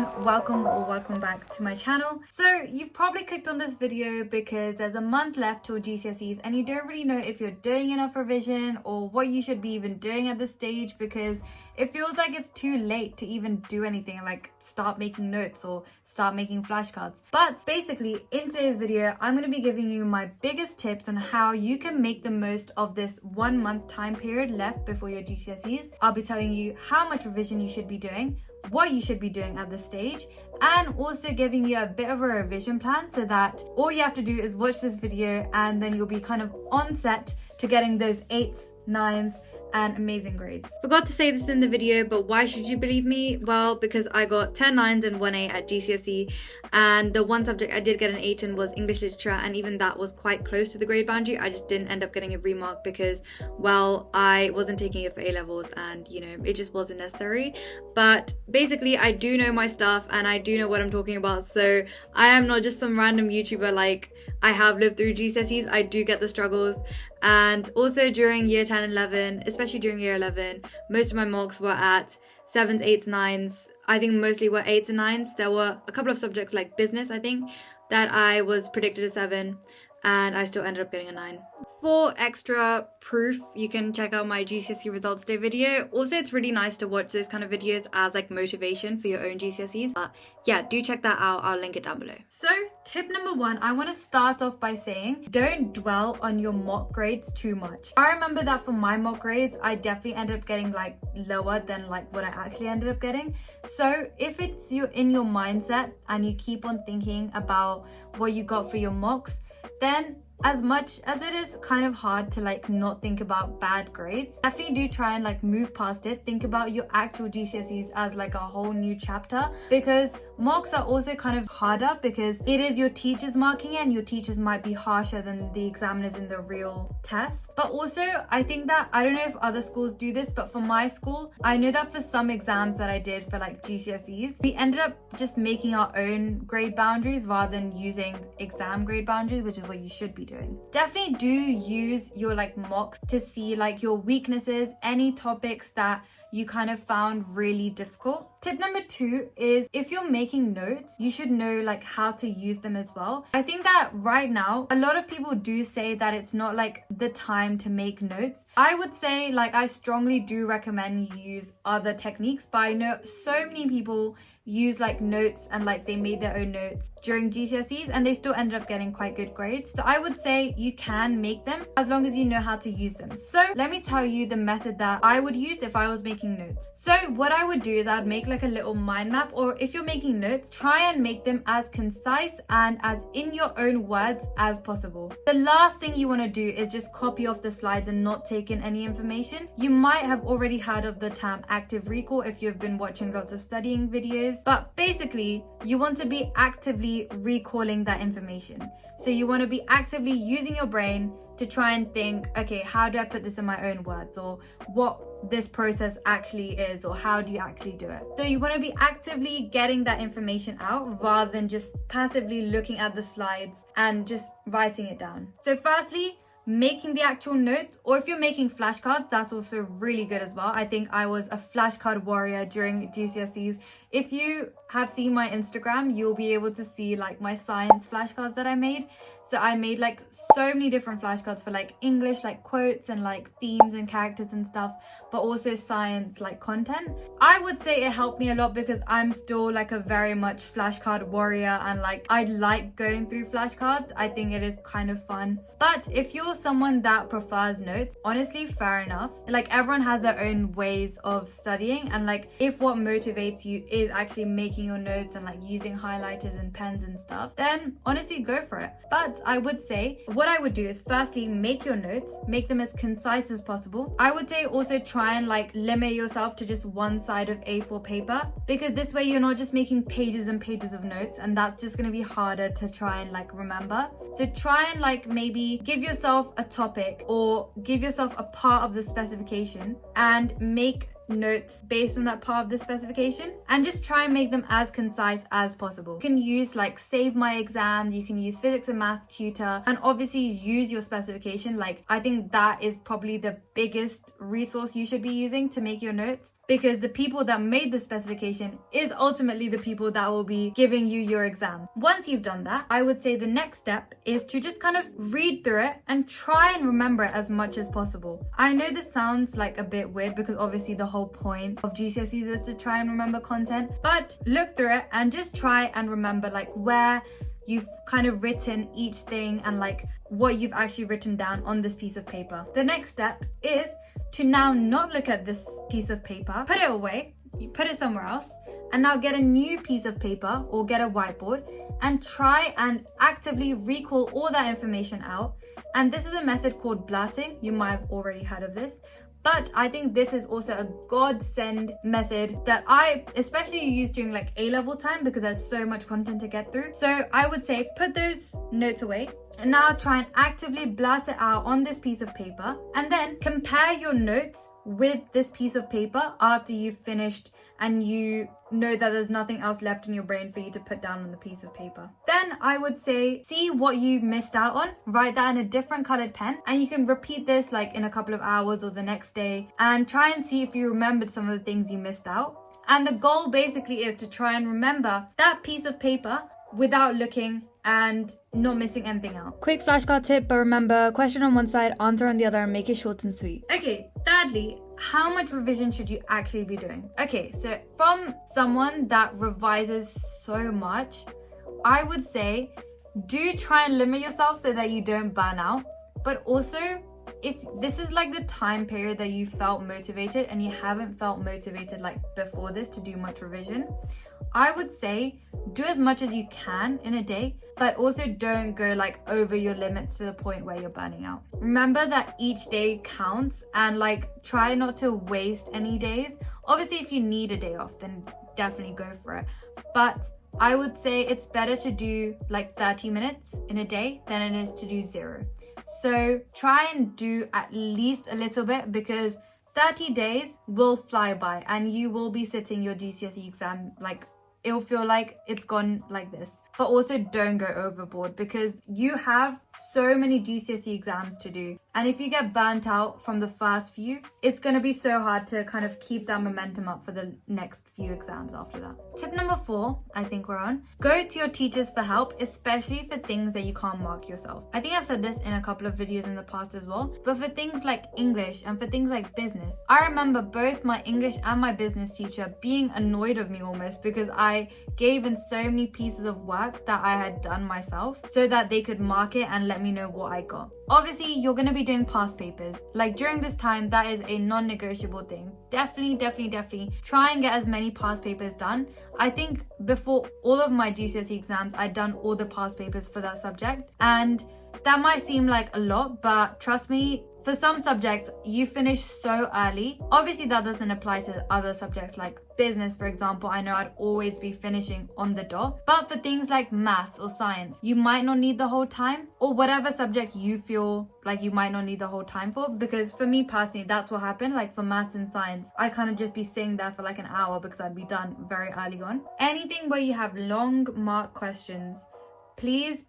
everyone, welcome back to my channel. So you've probably clicked on this video because there's a month left till GCSEs and you don't really know if you're doing enough revision or what you should be even doing at this stage, because it feels like it's too late to even do anything like start making notes or start making flashcards. But basically in today's video I'm going to be giving you my biggest tips on how you can make the most of this 1 month time period left before your GCSEs. I'll be telling you how much revision you should be doing, what you should be doing at this stage, and also giving you a bit of a revision plan so that all you have to do is watch this video and then you'll be kind of on set to getting those 8s, 9s and amazing grades. Forgot to say this in the video, but why should you believe me? Well, because I got 10 9s and 1 8 at GCSE, and the one subject I did get an 8 in was English literature, and even that was quite close to the grade boundary. I just didn't end up getting a remark because, well, I wasn't taking it for A levels and, you know, it just wasn't necessary. But basically I do know my stuff and I do know what I'm talking about, so I am not just some random YouTuber. Like, I have lived through GCSEs, I do get the struggles. And also during year 10 and 11, especially during year 11, most of my mocks were at 7s, 8s, 9s. I think mostly were 8s and 9s. There were a couple of subjects like business, I think, that I was predicted a 7 and I still ended up getting a 9. For extra proof, you can check out my GCSE results day video. Also, it's really nice to watch those kind of videos as like motivation for your own GCSEs. But yeah, do check that out. I'll link it down below. So tip number 1, I want to start off by saying don't dwell on your mock grades too much. I remember that for my mock grades, I definitely ended up getting like lower than like what I actually ended up getting. So if it's in your mindset and you keep on thinking about what you got for your mocks, then as much as it is kind of hard to like not think about bad grades, definitely do try and like move past it. Think about your actual GCSEs as like a whole new chapter, because mocks are also kind of harder because it is your teachers marking it and your teachers might be harsher than the examiners in the real test. But also I think that, I don't know if other schools do this, but for my school, I know that for some exams that I did for like GCSEs, we ended up just making our own grade boundaries rather than using exam grade boundaries, which is what you should be doing. Definitely do use your like mocks to see like your weaknesses, any topics that you kind of found really difficult. Tip number 2 is if you're making notes, you should know like how to use them as well. I think that right now, a lot of people do say that it's not like the time to make notes. I would say like I strongly do recommend you use other techniques, but I know so many people use like notes and like they made their own notes during GCSEs and they still ended up getting quite good grades. So I would say you can make them as long as you know how to use them. So let me tell you the method that I would use if I was making notes. So what I would do is I would make like a little mind map, or if you're making notes, try and make them as concise and as in your own words as possible. The last thing you want to do is just copy off the slides and not take in any information. You might have already heard of the term active recall if you've been watching lots of studying videos. But basically, you want to be actively recalling that information. So you want to be actively using your brain to try and think, okay, how do I put this in my own words, or what this process actually is, or how do you actually do it? So you want to be actively getting that information out rather than just passively looking at the slides and just writing it down. So firstly, making the actual notes, or if you're making flashcards, that's also really good as well. I think I was a flashcard warrior during GCSEs. If you have seen my Instagram, you'll be able to see like my science flashcards that I made. So I made like so many different flashcards for like English, like quotes and like themes and characters and stuff, but also science like content. I would say it helped me a lot because I'm still like a very much flashcard warrior and like I like going through flashcards. I think it is kind of fun. But if you're someone that prefers notes, honestly, fair enough. Like everyone has their own ways of studying, and like if what motivates you is actually making your notes and like using highlighters and pens and stuff, then honestly go for it. But I would say what I would do is firstly make your notes, make them as concise as possible. I would say also try and like limit yourself to just one side of A4 paper, because this way you're not just making pages and pages of notes, and that's just going to be harder to try and like remember. So try and like maybe give yourself a topic or give yourself a part of the specification and make notes based on that part of the specification, and just try and make them as concise as possible. You can use like Save My Exams, you can use Physics and Math Tutor, and obviously use your specification. Like, I think that is probably the biggest resource you should be using to make your notes, because the people that made the specification is ultimately the people that will be giving you your exam. Once you've done that, I would say the next step is to just kind of read through it and try and remember it as much as possible. I know this sounds like a bit weird because obviously the whole point of GCSEs is to try and remember content, but look through it and just try and remember like where you've kind of written each thing and like what you've actually written down on this piece of paper. The next step is to now not look at this piece of paper, put it away, you put it somewhere else, and now get a new piece of paper or get a whiteboard and try and actively recall all that information out. And this is a method called blurting. You might have already heard of this, but I think this is also a godsend method that I especially use during like A-level time because there's so much content to get through. So I would say put those notes away and now try and actively blurt it out on this piece of paper, and then compare your notes with this piece of paper after you've finished and you know that there's nothing else left in your brain for you to put down on the piece of paper. Then I would say see what you missed out on, write that in a different colored pen, and you can repeat this like in a couple of hours or the next day and try and see if you remembered some of the things you missed out. And the goal basically is to try and remember that piece of paper without looking and not missing anything out. Quick flashcard tip, but remember, question on one side, answer on the other, and make it short and sweet. Okay, thirdly, how much revision should you actually be doing? Okay, so from someone that revises so much, I would say do try and limit yourself so that you don't burn out. But also, if this is like the time period that you felt motivated and you haven't felt motivated like before this to do much revision, I would say do as much as you can in a day, but also don't go like over your limits to the point where you're burning out. Remember that each day counts and like try not to waste any days. Obviously, if you need a day off, then definitely go for it. But I would say it's better to do like 30 minutes in a day than it is to do 0. So try and do at least a little bit, because 30 days will fly by and you will be sitting your GCSE exam like it'll feel like it's gone like this. But also don't go overboard, because you have so many GCSE exams to do. And if you get burnt out from the first few, it's going to be so hard to kind of keep that momentum up for the next few exams after that. Tip number 4, I think we're on. Go to your teachers for help, especially for things that you can't mark yourself. I think I've said this in a couple of videos in the past as well, but for things like English and for things like business, I remember both my English and my business teacher being annoyed of me almost because I gave in so many pieces of work that I had done myself so that they could mark it and let me know what I got. Obviously, you're going to be doing past papers. Like during this time, that is a non-negotiable thing. Definitely try and get as many past papers done. I think before all of my GCSE exams, I'd done all the past papers for that subject. And that might seem like a lot, but trust me, for some subjects, you finish so early. Obviously, that doesn't apply to other subjects like business, for example. I know I'd always be finishing on the dot. But for things like maths or science, you might not need the whole time, or whatever subject you feel like you might not need the whole time for. Because for me personally, that's what happened. Like for maths and science, I kind of just be sitting there for like an hour because I'd be done very early on. Anything where you have long mark questions, please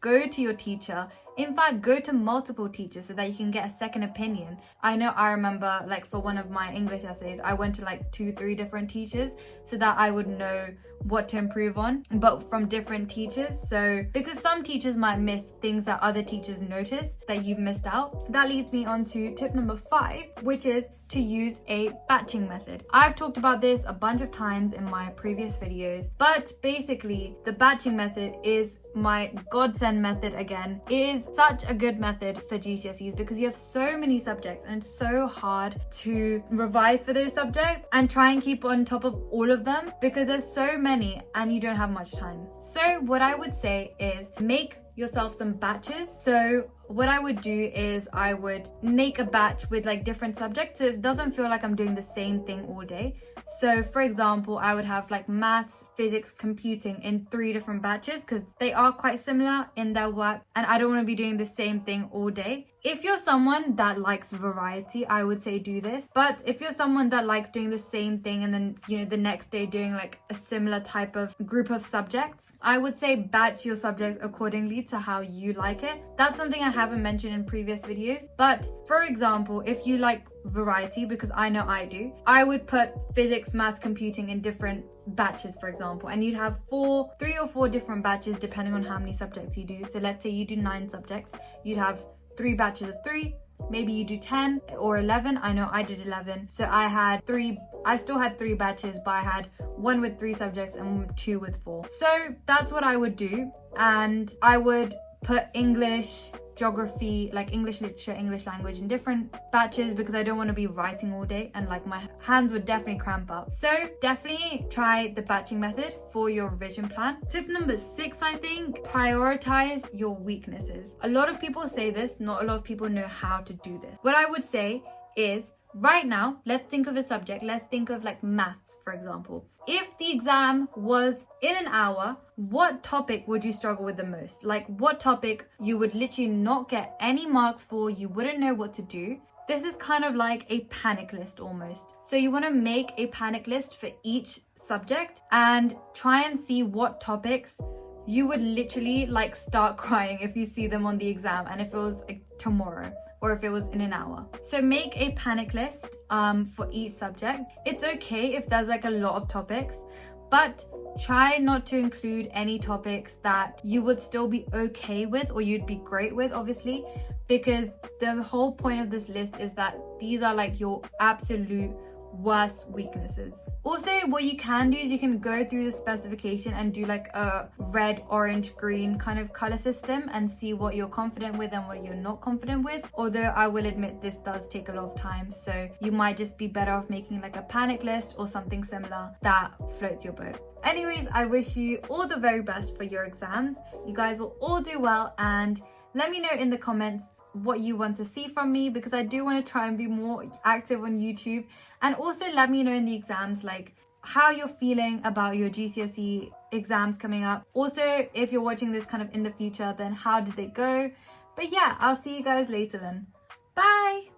go to your teacher. In fact, go to multiple teachers so that you can get a second opinion. I know I remember like for one of my English essays, I went to like 2-3 different teachers so that I would know what to improve on, but from different teachers. So because some teachers might miss things that other teachers notice that you've missed out. That leads me on to tip number 5, which is to use a batching method. I've talked about this a bunch of times in my previous videos, but basically the batching method is my godsend method again. It is such a good method for GCSEs because you have so many subjects and it's so hard to revise for those subjects and try and keep on top of all of them because there's so many and you don't have much time. So what I would say is make yourself some batches. So what I would do is I would make a batch with like different subjects so it doesn't feel like I'm doing the same thing all day. So for example, I would have like maths, physics, computing in 3 different batches because they are quite similar in their work and I don't want to be doing the same thing all day. If you're someone that likes variety, I would say do this. But if you're someone that likes doing the same thing and then, you know, the next day doing like a similar type of group of subjects, I would say batch your subjects accordingly to how you like it. That's something I haven't mentioned in previous videos. But for example, if you like variety, because I know I do, I would put physics, math, computing in different batches, for example, and you'd have 3 or 4 different batches depending on how many subjects you do. So let's say you do 9 subjects, you'd have 3 batches of 3. Maybe you do 10 or 11. I know I did 11. So I still had 3 batches, but I had 1 with 3 subjects and 2 with 4. So that's what I would do. And I would put English, geography, like English literature, English language in different batches because I don't want to be writing all day and like my hands would definitely cramp up. So definitely try the batching method for your revision plan. Tip number 6, I think, prioritize your weaknesses. A lot of people say this, not a lot of people know how to do this. What I would say is, right now, let's think of a subject. Let's think of like maths, for example. If the exam was in an hour, what topic would you struggle with the most? Like what topic you would literally not get any marks for, you wouldn't know what to do? This is kind of like a panic list almost. So you want to make a panic list for each subject and try and see what topics you would literally like start crying if you see them on the exam and if it was like tomorrow or if it was in an hour. So make a panic list for each subject. It's okay if there's like a lot of topics, but try not to include any topics that you would still be okay with or you'd be great with, obviously, because the whole point of this list is that these are like your absolute worst weaknesses. Also, what you can do is you can go through the specification and do like a red, orange, green kind of color system and see what you're confident with and what you're not confident with. Although I will admit this does take a lot of time, so you might just be better off making like a panic list or something similar that floats your boat. Anyways, I wish you all the very best for your exams. You guys will all do well, and let me know in the comments what you want to see from me, because I do want to try and be more active on YouTube. And also let me know in the exams like how you're feeling about your GCSE exams coming up. Also, if you're watching this kind of in the future, then how did they go? But yeah, I'll see you guys later then. Bye.